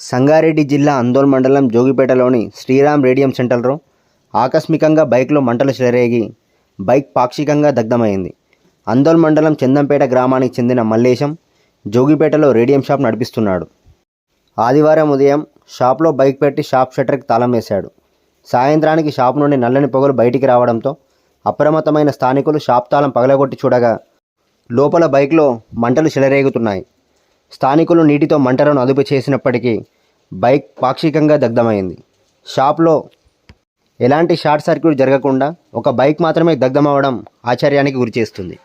సంగారెడ్డి జిల్లా అందోల్ మండలం జోగిపేటలోని శ్రీరామ్ రేడియం సెంటర్లో ఆకస్మికంగా బైక్లో మంటలు చెలరేగి బైక్ పాక్షికంగా దగ్ధమైంది. అందోల్ మండలం చందంపేట గ్రామానికి చెందిన మల్లేశం జోగిపేటలో రేడియం షాప్ నడిపిస్తున్నాడు. ఆదివారం ఉదయం షాప్లో బైక్ పెట్టి షాప్ షట్టర్కి తాళం వేశాడు. సాయంత్రానికి షాప్ నుండి నల్లని పొగలు బయటికి రావడంతో అప్రమత్తమైన స్థానికులు షాప్ తాళం పగలగొట్టి చూడగా లోపల బైక్లో మంటలు చెలరేగుతున్నాయి. స్థానికులు నీటితో మంటలను అదుపు చేసినప్పటికీ బైక్ పాక్షికంగా దగ్ధమైంది. షాప్లో ఎలాంటి షార్ట్ సర్క్యూట్ జరగకుండా ఒక బైక్ మాత్రమే దగ్ధమవడం ఆశ్చర్యానికి గురిచేస్తుంది.